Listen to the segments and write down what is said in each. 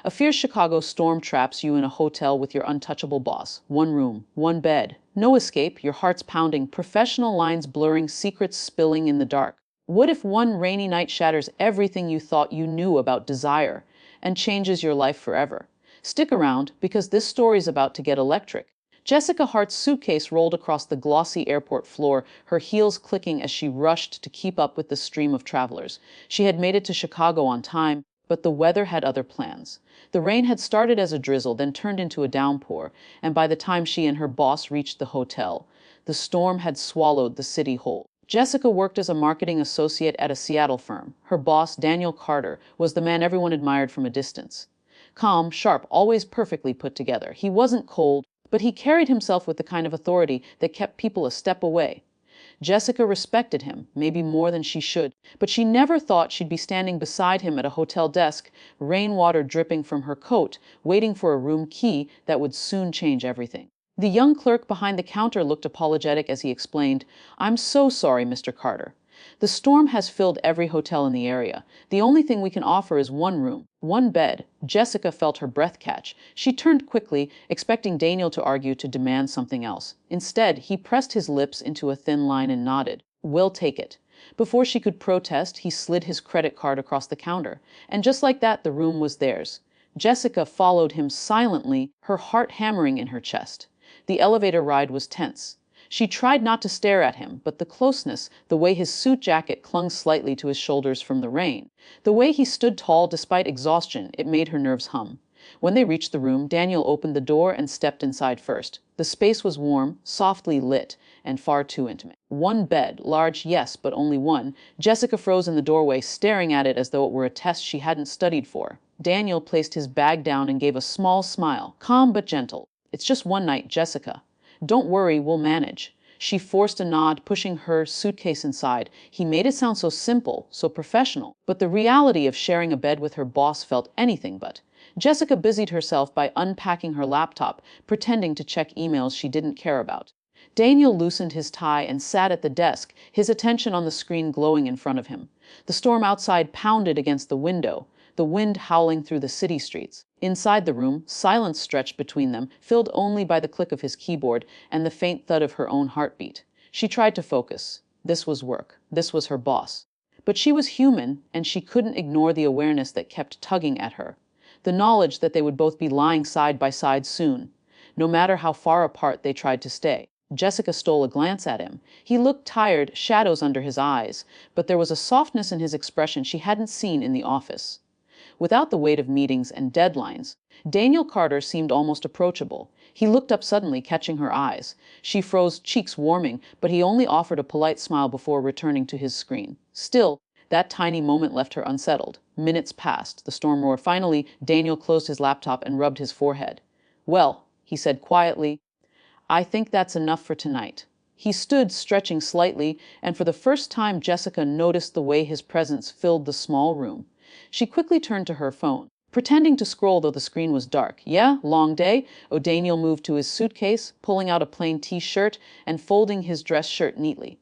A fierce Chicago storm traps you in a hotel with your untouchable boss. One room, one bed. No escape, your heart's pounding, professional lines blurring, secrets spilling in the dark. What if one rainy night shatters everything you thought you knew about desire and changes your life forever? Stick around, because this story's about to get electric. Jessica Hart's suitcase rolled across the glossy airport floor, her heels clicking as she rushed to keep up with the stream of travelers. She had made it to Chicago on time, but the weather had other plans. The rain had started as a drizzle, then turned into a downpour, and by the time she and her boss reached the hotel, the storm had swallowed the city whole. Jessica worked as a marketing associate at a Seattle firm. Her boss, Daniel Carter, was the man everyone admired from a distance. Calm, sharp, always perfectly put together. He wasn't cold, but he carried himself with the kind of authority that kept people a step away. Jessica respected him, maybe more than she should, but she never thought she'd be standing beside him at a hotel desk, rainwater dripping from her coat, waiting for a room key that would soon change everything. The young clerk behind the counter looked apologetic as he explained, "I'm so sorry, Mr. Carter. The storm has filled every hotel in the area. The only thing we can offer is one room, one bed." Jessica felt her breath catch. She turned quickly, expecting Daniel to argue, to demand something else. Instead, he pressed his lips into a thin line and nodded. "We'll take it." Before she could protest, he slid his credit card across the counter. And just like that, the room was theirs. Jessica followed him silently, her heart hammering in her chest. The elevator ride was tense. She tried not to stare at him, but the closeness, the way his suit jacket clung slightly to his shoulders from the rain, the way he stood tall despite exhaustion, it made her nerves hum. When they reached the room, Daniel opened the door and stepped inside first. The space was warm, softly lit, and far too intimate. One bed, large, yes, but only one. Jessica froze in the doorway, staring at it as though it were a test she hadn't studied for. Daniel placed his bag down and gave a small smile, calm but gentle. "It's just one night, Jessica. Don't worry, we'll manage." She forced a nod, pushing her suitcase inside. He made it sound so simple, so professional, but the reality of sharing a bed with her boss felt anything but. Jessica busied herself by unpacking her laptop, pretending to check emails she didn't care about. Daniel loosened his tie and sat at the desk, his attention on the screen glowing in front of him. The storm outside pounded against the window, the wind howling through the city streets. Inside the room, silence stretched between them, filled only by the click of his keyboard and the faint thud of her own heartbeat. She tried to focus. This was work. This was her boss. But she was human, and she couldn't ignore the awareness that kept tugging at her. The knowledge that they would both be lying side by side soon, no matter how far apart they tried to stay. Jessica stole a glance at him. He looked tired, shadows under his eyes, but there was a softness in his expression she hadn't seen in the office. Without the weight of meetings and deadlines, Daniel Carter seemed almost approachable. He looked up suddenly, catching her eyes. She froze, cheeks warming, but he only offered a polite smile before returning to his screen. Still, that tiny moment left her unsettled. Minutes passed. The storm roared. Finally, Daniel closed his laptop and rubbed his forehead. "Well," he said quietly, "I think that's enough for tonight." He stood, stretching slightly, and for the first time Jessica noticed the way his presence filled the small room. She quickly turned to her phone, pretending to scroll though the screen was dark. "Yeah, long day?" O'Daniel moved to his suitcase, pulling out a plain t-shirt and folding his dress shirt neatly.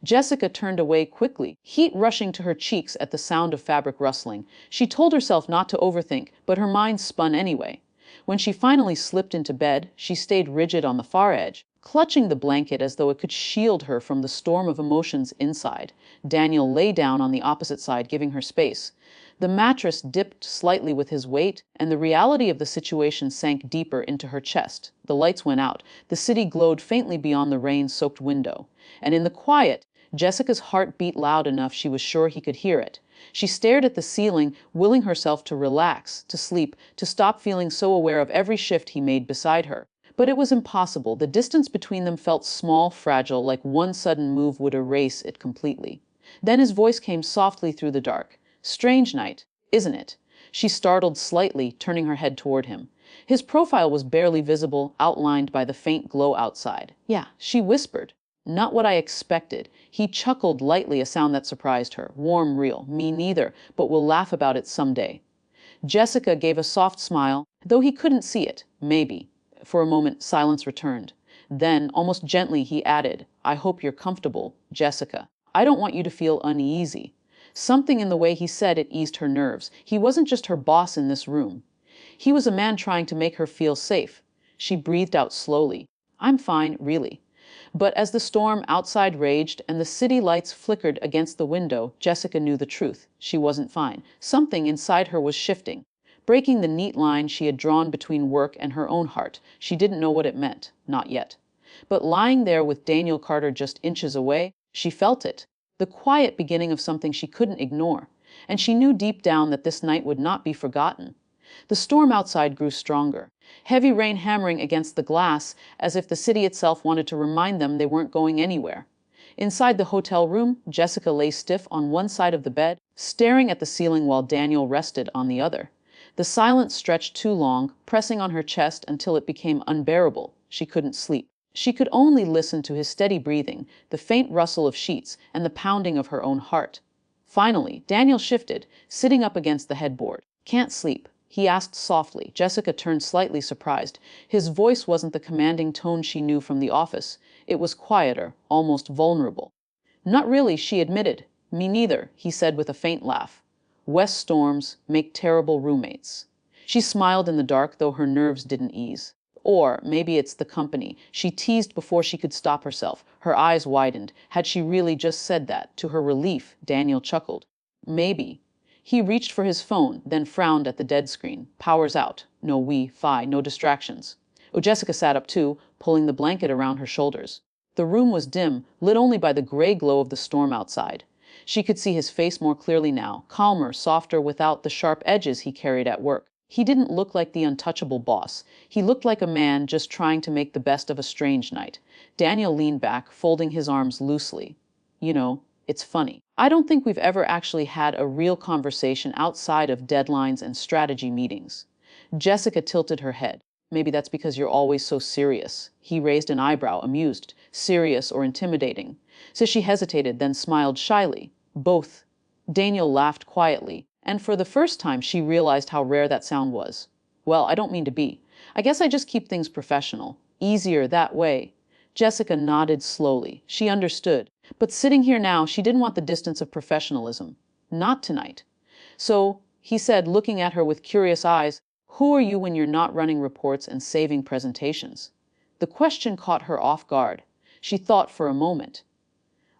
Jessica turned away quickly, heat rushing to her cheeks at the sound of fabric rustling. She told herself not to overthink, but her mind spun anyway. When she finally slipped into bed, she stayed rigid on the far edge, clutching the blanket as though it could shield her from the storm of emotions inside. Daniel lay down on the opposite side, giving her space. The mattress dipped slightly with his weight, and the reality of the situation sank deeper into her chest. The lights went out. The city glowed faintly beyond the rain-soaked window. And in the quiet, Jessica's heart beat loud enough she was sure he could hear it. She stared at the ceiling, willing herself to relax, to sleep, to stop feeling so aware of every shift he made beside her. But it was impossible. The distance between them felt small, fragile, like one sudden move would erase it completely. Then his voice came softly through the dark. "Strange night, isn't it?" She startled slightly, turning her head toward him. His profile was barely visible, outlined by the faint glow outside. "Yeah," she whispered. "Not what I expected." He chuckled lightly, a sound that surprised her. "Warm, real. Me neither, but we'll laugh about it someday." Jessica gave a soft smile, though he couldn't see it. Maybe. For a moment, silence returned. Then, almost gently, he added, "I hope you're comfortable, Jessica. I don't want you to feel uneasy." Something in the way he said it eased her nerves. He wasn't just her boss in this room. He was a man trying to make her feel safe. She breathed out slowly. I'm fine, really. But as the storm outside raged and the city lights flickered against the window, Jessica knew the truth. She wasn't fine. Something inside her was shifting, breaking the neat line she had drawn between work and her own heart. She didn't know what it meant, not yet. But lying there with Daniel Carter just inches away, she felt it, the quiet beginning of something she couldn't ignore. And she knew deep down that this night would not be forgotten. The storm outside grew stronger, heavy rain hammering against the glass as if the city itself wanted to remind them they weren't going anywhere. Inside the hotel room, Jessica lay stiff on one side of the bed, staring at the ceiling while Daniel rested on the other. The silence stretched too long, pressing on her chest until it became unbearable. She couldn't sleep. She could only listen to his steady breathing, the faint rustle of sheets, and the pounding of her own heart. Finally, Daniel shifted, sitting up against the headboard. Can't sleep, he asked softly. Jessica turned slightly surprised. His voice wasn't the commanding tone she knew from the office. It was quieter, almost vulnerable. Not really, she admitted. Me neither, he said with a faint laugh. West storms make terrible roommates. She smiled in the dark, though her nerves didn't ease. Or maybe it's the company, she teased before she could stop herself. Her eyes widened. Had she really just said that? To her relief, Daniel chuckled. Maybe. He reached for his phone, then frowned at the dead screen. Power's out. No Wi-Fi, no distractions. Oh, Jessica sat up too, pulling the blanket around her shoulders. The room was dim, lit only by the gray glow of the storm outside. She could see his face more clearly now, calmer, softer, without the sharp edges he carried at work. He didn't look like the untouchable boss. He looked like a man just trying to make the best of a strange night. Daniel leaned back, folding his arms loosely. You know, it's funny. I don't think we've ever actually had a real conversation outside of deadlines and strategy meetings. Jessica tilted her head. Maybe that's because you're always so serious. He raised an eyebrow, amused. Serious or intimidating? So she hesitated, then smiled shyly. Both. Daniel laughed quietly, and for the first time she realized how rare that sound was. Well, I don't mean to be. I guess I just keep things professional. Easier that way. Jessica nodded slowly. She understood. But sitting here now, she didn't want the distance of professionalism. Not tonight. So, he said, looking at her with curious eyes, who are you when you're not running reports and saving presentations? The question caught her off guard. She thought for a moment.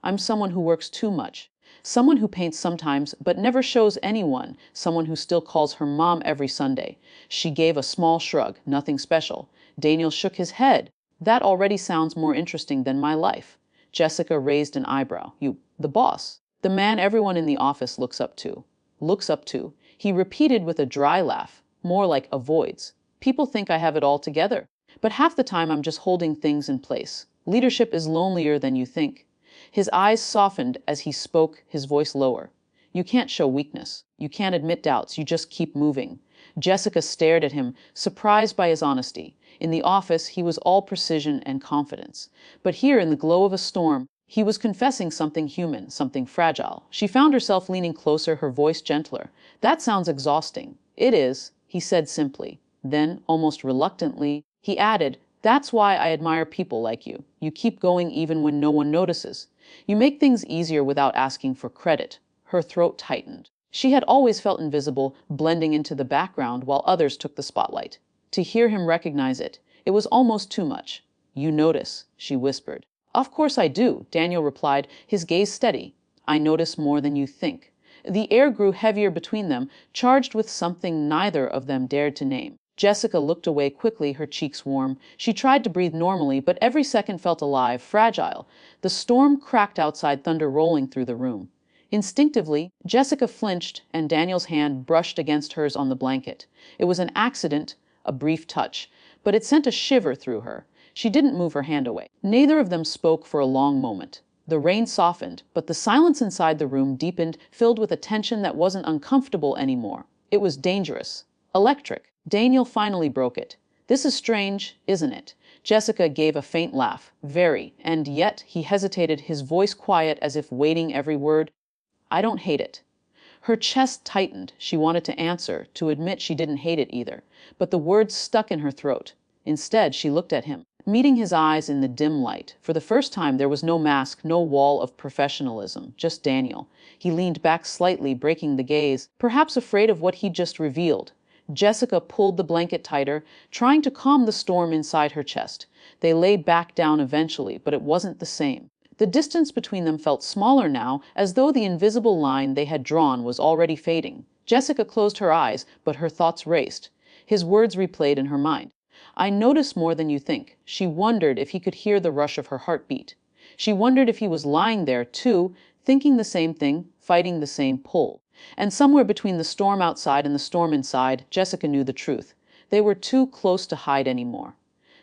I'm someone who works too much. Someone who paints sometimes, but never shows anyone. Someone who still calls her mom every Sunday. She gave a small shrug. Nothing special. Daniel shook his head. That already sounds more interesting than my life. Jessica raised an eyebrow. You, the boss. The man everyone in the office looks up to. Looks up to. He repeated with a dry laugh, more like avoids. People think I have it all together. But half the time I'm just holding things in place. Leadership is lonelier than you think. His eyes softened as he spoke, his voice lower. You can't show weakness. You can't admit doubts. You just keep moving. Jessica stared at him, surprised by his honesty. In the office, he was all precision and confidence. But here, in the glow of a storm, he was confessing something human, something fragile. She found herself leaning closer, her voice gentler. That sounds exhausting. It is, he said simply. Then, almost reluctantly, he added, that's why I admire people like you. You keep going even when no one notices. You make things easier without asking for credit. Her throat tightened. She had always felt invisible, blending into the background while others took the spotlight. To hear him recognize it, it was almost too much. You notice, she whispered. Of course I do, Daniel replied, his gaze steady. I notice more than you think. The air grew heavier between them, charged with something neither of them dared to name. Jessica looked away quickly, her cheeks warm. She tried to breathe normally, but every second felt alive, fragile. The storm cracked outside, thunder rolling through the room. Instinctively, Jessica flinched, and Daniel's hand brushed against hers on the blanket. It was an accident, a brief touch, but it sent a shiver through her. She didn't move her hand away. Neither of them spoke for a long moment. The rain softened, but the silence inside the room deepened, filled with a tension that wasn't uncomfortable anymore. It was dangerous. Electric. Daniel finally broke it. This is strange, isn't it? Jessica gave a faint laugh. Very. And yet, he hesitated, his voice quiet as if weighting every word. I don't hate it. Her chest tightened. She wanted to answer, to admit she didn't hate it either. But the words stuck in her throat. Instead, she looked at him, meeting his eyes in the dim light. For the first time, there was no mask, no wall of professionalism, just Daniel. He leaned back slightly, breaking the gaze, perhaps afraid of what he'd just revealed. Jessica pulled the blanket tighter, trying to calm the storm inside her chest. They laid back down eventually, but it wasn't the same. The distance between them felt smaller now, as though the invisible line they had drawn was already fading. Jessica closed her eyes, but her thoughts raced. His words replayed in her mind. I notice more than you think. She wondered if he could hear the rush of her heartbeat. She wondered if he was lying there, too, thinking the same thing, fighting the same pull. And somewhere between the storm outside and the storm inside, Jessica knew the truth. They were too close to hide anymore.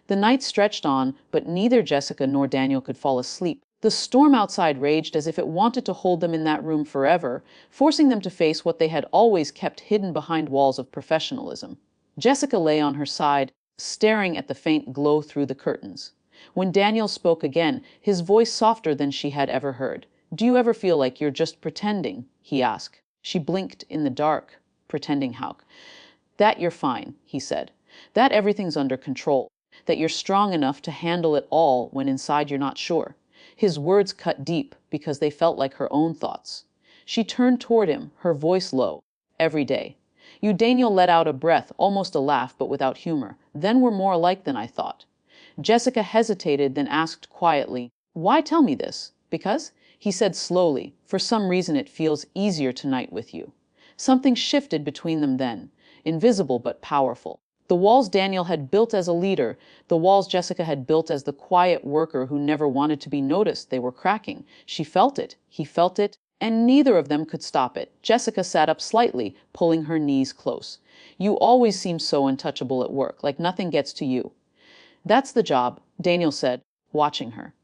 The night stretched on, but neither Jessica nor Daniel could fall asleep. The storm outside raged as if it wanted to hold them in that room forever, forcing them to face what they had always kept hidden behind walls of professionalism. Jessica lay on her side, staring at the faint glow through the curtains. When Daniel spoke again, his voice softer than she had ever heard. Do you ever feel like you're just pretending? He asked. She blinked in the dark. Pretending how? That you're fine, he said. That everything's under control. That you're strong enough to handle it all when inside you're not sure. His words cut deep because they felt like her own thoughts. She turned toward him, her voice low. Every day. You, Daniel let out a breath, almost a laugh, but without humor. Then we're more alike than I thought. Jessica hesitated, then asked quietly, why tell me this? Because? He said slowly, for some reason it feels easier tonight with you. Something shifted between them then, invisible but powerful. The walls Daniel had built as a leader, the walls Jessica had built as the quiet worker who never wanted to be noticed, they were cracking. She felt it, he felt it, and neither of them could stop it. Jessica sat up slightly, pulling her knees close. You always seem so untouchable at work, like nothing gets to you. That's the job, Daniel said, watching her.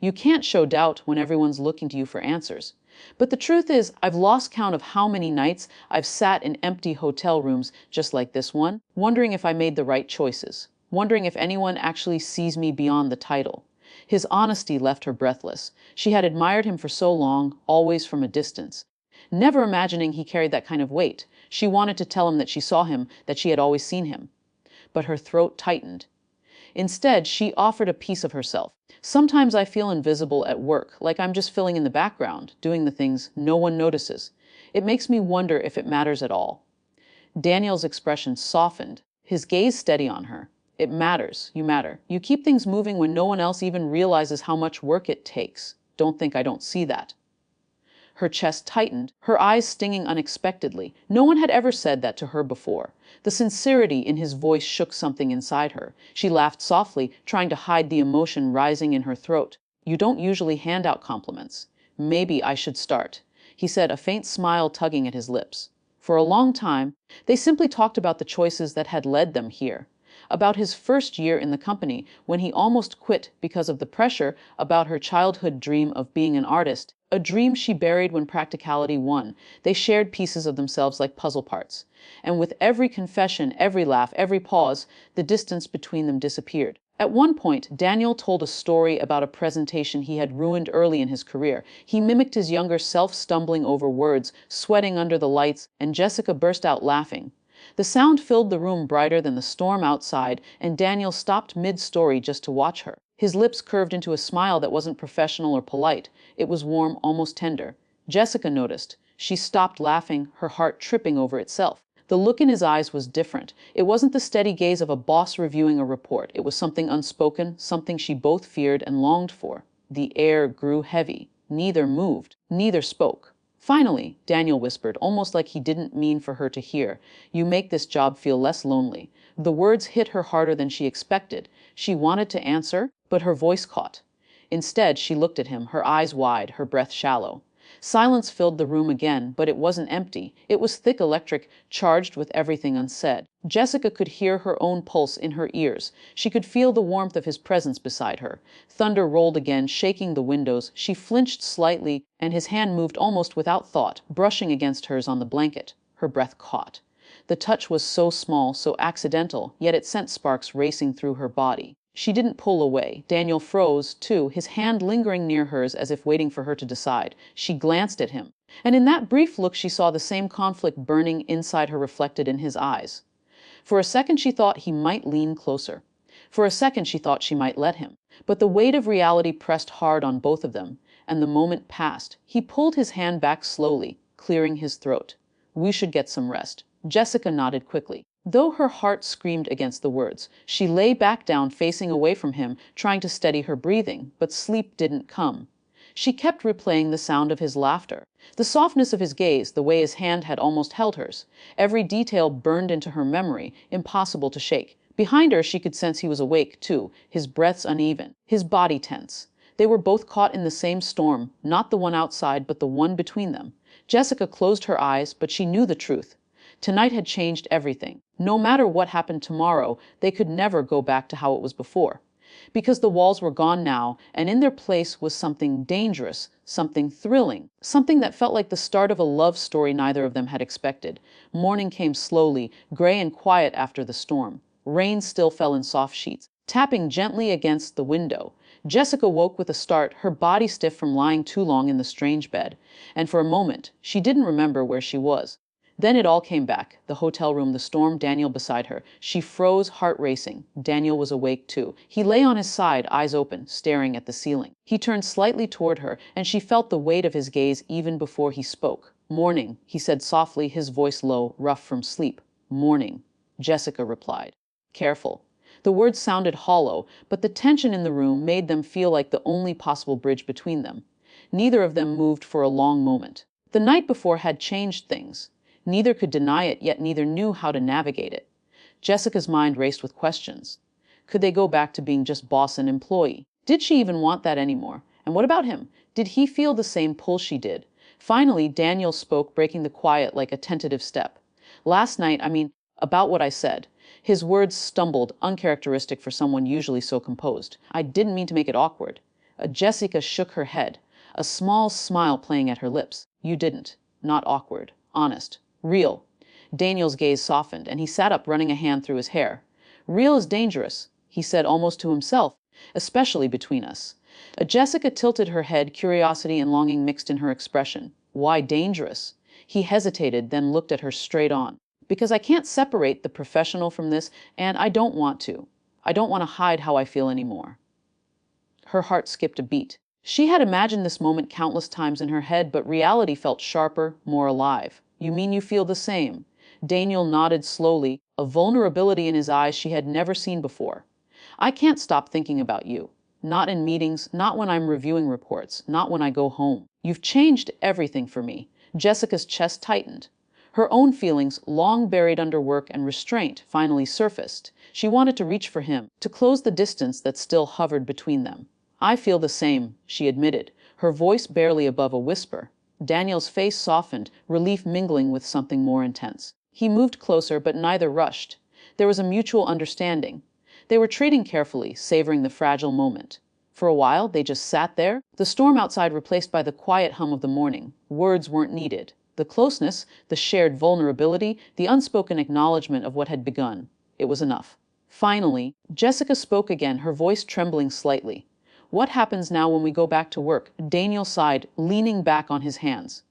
You can't show doubt when everyone's looking to you for answers. But the truth is, I've lost count of how many nights I've sat in empty hotel rooms just like this one, wondering if I made the right choices, wondering if anyone actually sees me beyond the title. His honesty left her breathless. She had admired him for so long, always from a distance. Never imagining he carried that kind of weight. She wanted to tell him that she saw him, that she had always seen him. But her throat tightened. Instead, she offered a piece of herself. Sometimes I feel invisible at work, like I'm just filling in the background, doing the things no one notices. It makes me wonder if it matters at all. Daniel's expression softened, his gaze steady on her. It matters. You matter. You keep things moving when no one else even realizes how much work it takes. Don't think I don't see that. Her chest tightened, her eyes stinging unexpectedly. No one had ever said that to her before. The sincerity in his voice shook something inside her. She laughed softly, trying to hide the emotion rising in her throat. You don't usually hand out compliments. Maybe I should start, he said, a faint smile tugging at his lips. For a long time, they simply talked about the choices that had led them here. About his first year in the company, when he almost quit because of the pressure, about her childhood dream of being an artist, a dream she buried when practicality won. They shared pieces of themselves like puzzle parts. And with every confession, every laugh, every pause, the distance between them disappeared. At one point, Daniel told a story about a presentation he had ruined early in his career. He mimicked his younger self, stumbling over words, sweating under the lights, and Jessica burst out laughing. The sound filled the room brighter than the storm outside, and Daniel stopped mid-story just to watch her. His lips curved into a smile that wasn't professional or polite. It was warm, almost tender. Jessica noticed. She stopped laughing, her heart tripping over itself. The look in his eyes was different. It wasn't the steady gaze of a boss reviewing a report. It was something unspoken, something she both feared and longed for. The air grew heavy. Neither moved. Neither spoke. Finally, Daniel whispered, almost like he didn't mean for her to hear, you make this job feel less lonely. The words hit her harder than she expected. She wanted to answer, but her voice caught. Instead, she looked at him, her eyes wide, her breath shallow. Silence filled the room again, but it wasn't empty. It was thick, electric, charged with everything unsaid. Jessica could hear her own pulse in her ears. She could feel the warmth of his presence beside her. Thunder rolled again, shaking the windows. She flinched slightly, and his hand moved almost without thought, brushing against hers on the blanket. Her breath caught. The touch was so small, so accidental, yet it sent sparks racing through her body. She didn't pull away. Daniel froze, too, his hand lingering near hers as if waiting for her to decide. She glanced at him, and in that brief look she saw the same conflict burning inside her reflected in his eyes. For a second she thought he might lean closer. For a second she thought she might let him. But the weight of reality pressed hard on both of them, and the moment passed. He pulled his hand back slowly, clearing his throat. We should get some rest. Jessica nodded quickly. Though her heart screamed against the words, she lay back down facing away from him, trying to steady her breathing, but sleep didn't come. She kept replaying the sound of his laughter, the softness of his gaze, the way his hand had almost held hers. Every detail burned into her memory, impossible to shake. Behind her, she could sense he was awake, too, his breaths uneven, his body tense. They were both caught in the same storm, not the one outside, but the one between them. Jessica closed her eyes, but she knew the truth. Tonight had changed everything. No matter what happened tomorrow, they could never go back to how it was before. Because the walls were gone now, and in their place was something dangerous, something thrilling, something that felt like the start of a love story neither of them had expected. Morning came slowly, gray and quiet after the storm. Rain still fell in soft sheets, tapping gently against the window. Jessica woke with a start, her body stiff from lying too long in the strange bed, and for a moment she didn't remember where she was. Then it all came back. The hotel room, the storm, Daniel beside her. She froze, heart racing. Daniel was awake too. He lay on his side, eyes open, staring at the ceiling. He turned slightly toward her, and she felt the weight of his gaze even before he spoke. "Morning," he said softly, his voice low, rough from sleep. "Morning," Jessica replied. "Careful." The words sounded hollow, but the tension in the room made them feel like the only possible bridge between them. Neither of them moved for a long moment. The night before had changed things. Neither could deny it, yet neither knew how to navigate it. Jessica's mind raced with questions. Could they go back to being just boss and employee? Did she even want that anymore? And what about him? Did he feel the same pull she did? Finally, Daniel spoke, breaking the quiet like a tentative step. "Last night, about what I said." His words stumbled, uncharacteristic for someone usually so composed. "I didn't mean to make it awkward." Jessica shook her head, a small smile playing at her lips. "You didn't. Not awkward. Honest. Real." Daniel's gaze softened, and he sat up, running a hand through his hair. "Real is dangerous," he said almost to himself, "especially between us." Jessica tilted her head, curiosity and longing mixed in her expression. "Why dangerous?" He hesitated, then looked at her straight on. "Because I can't separate the professional from this, and I don't want to. I don't want to hide how I feel anymore." Her heart skipped a beat. She had imagined this moment countless times in her head, but reality felt sharper, more alive. "You mean you feel the same?" Daniel nodded slowly, a vulnerability in his eyes she had never seen before. "I can't stop thinking about you. Not in meetings, not when I'm reviewing reports, not when I go home. You've changed everything for me." Jessica's chest tightened. Her own feelings, long buried under work and restraint, finally surfaced. She wanted to reach for him, to close the distance that still hovered between them. "I feel the same," she admitted, her voice barely above a whisper. Daniel's face softened, relief mingling with something more intense. He moved closer, but neither rushed. There was a mutual understanding. They were treating carefully, savoring the fragile moment. For a while, they just sat there, the storm outside replaced by the quiet hum of the morning. Words weren't needed. The closeness, the shared vulnerability, the unspoken acknowledgement of what had begun. It was enough. Finally, Jessica spoke again, her voice trembling slightly. "What happens now when we go back to work?" Daniel sighed, leaning back on his hands.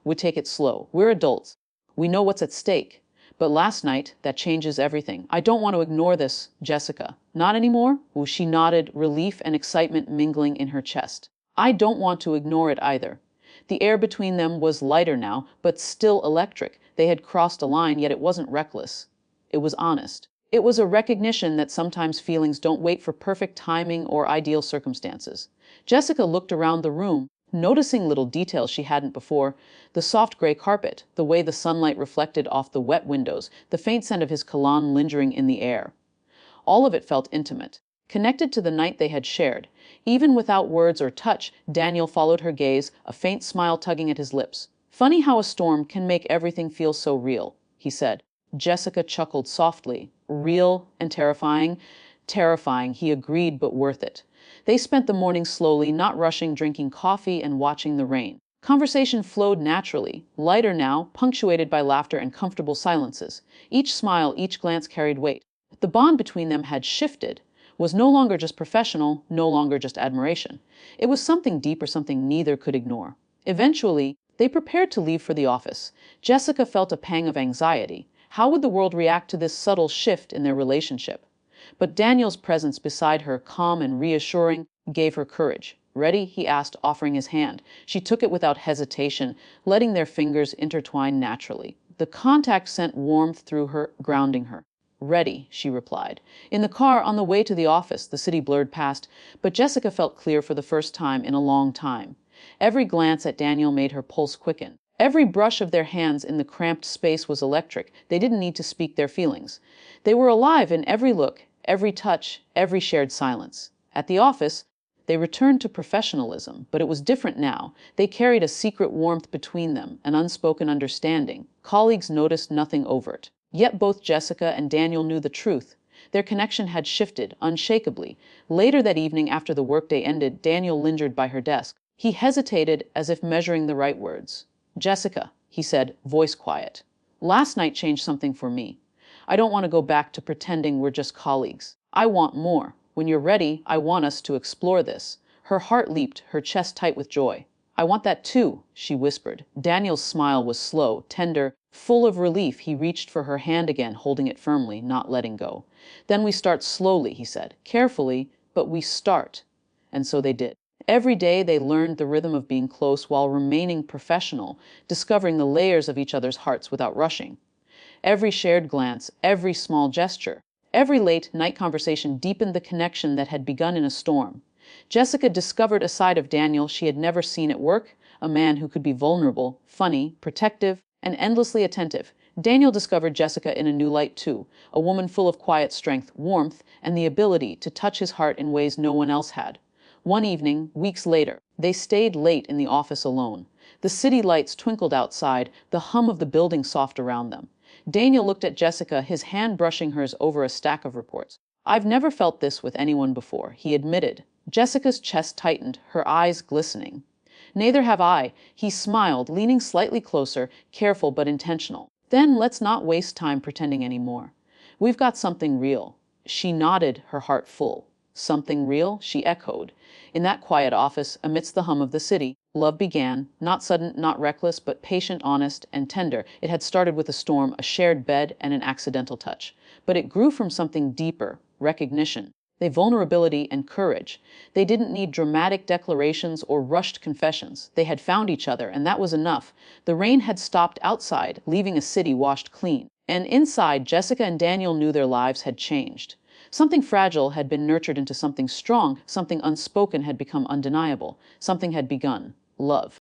"We take it slow. We're adults. We know what's at stake. But last night, that changes everything. I don't want to ignore this, Jessica." "Not anymore?" She nodded, relief and excitement mingling in her chest. "I don't want to ignore it either." The air between them was lighter now, but still electric. They had crossed a line, yet it wasn't reckless. It was honest. It was a recognition that sometimes feelings don't wait for perfect timing or ideal circumstances. Jessica looked around the room, noticing little details she hadn't before. The soft gray carpet, the way the sunlight reflected off the wet windows, the faint scent of his cologne lingering in the air. All of it felt intimate, connected to the night they had shared. Even without words or touch, Daniel followed her gaze, a faint smile tugging at his lips. "Funny how a storm can make everything feel so real," he said. Jessica chuckled softly. "Real and terrifying?" "Terrifying," he agreed, "but worth it." They spent the morning slowly, not rushing, drinking coffee and watching the rain. Conversation flowed naturally, lighter now, punctuated by laughter and comfortable silences. Each smile, each glance carried weight. The bond between them had shifted, was no longer just professional, no longer just admiration. It was something deeper, something neither could ignore. Eventually, they prepared to leave for the office. Jessica felt a pang of anxiety. How would the world react to this subtle shift in their relationship? But Daniel's presence beside her, calm and reassuring, gave her courage. "Ready?" he asked, offering his hand. She took it without hesitation, letting their fingers intertwine naturally. The contact sent warmth through her, grounding her. "Ready," she replied. In the car on the way to the office, the city blurred past, but Jessica felt clear for the first time in a long time. Every glance at Daniel made her pulse quicken. Every brush of their hands in the cramped space was electric. They didn't need to speak their feelings. They were alive in every look, every touch, every shared silence. At the office, they returned to professionalism, but it was different now. They carried a secret warmth between them, an unspoken understanding. Colleagues noticed nothing overt. Yet both Jessica and Daniel knew the truth. Their connection had shifted, unshakably. Later that evening, after the workday ended, Daniel lingered by her desk. He hesitated, as if measuring the right words. "Jessica," he said, voice quiet. "Last night changed something for me. I don't want to go back to pretending we're just colleagues. I want more. When you're ready, I want us to explore this." Her heart leaped, her chest tight with joy. "I want that too," she whispered. Daniel's smile was slow, tender, full of relief. He reached for her hand again, holding it firmly, not letting go. "Then we start slowly," he said. "Carefully, but we start." And so they did. Every day they learned the rhythm of being close while remaining professional, discovering the layers of each other's hearts without rushing. Every shared glance, every small gesture, every late night conversation deepened the connection that had begun in a storm. Jessica discovered a side of Daniel she had never seen at work, a man who could be vulnerable, funny, protective, and endlessly attentive. Daniel discovered Jessica in a new light too, a woman full of quiet strength, warmth, and the ability to touch his heart in ways no one else had. One evening, weeks later, they stayed late in the office alone. The city lights twinkled outside, the hum of the building soft around them. Daniel looked at Jessica, his hand brushing hers over a stack of reports. "I've never felt this with anyone before," he admitted. Jessica's chest tightened, her eyes glistening. "Neither have I," he smiled, leaning slightly closer, careful but intentional. "Then let's not waste time pretending anymore. We've got something real." She nodded, her heart full. "Something real?" she echoed. In that quiet office, amidst the hum of the city, love began, not sudden, not reckless, but patient, honest, and tender. It had started with a storm, a shared bed, and an accidental touch. But it grew from something deeper, recognition. Vulnerability and courage. They didn't need dramatic declarations or rushed confessions. They had found each other, and that was enough. The rain had stopped outside, leaving a city washed clean. And inside, Jessica and Daniel knew their lives had changed. Something fragile had been nurtured into something strong, something unspoken had become undeniable, something had begun. Love.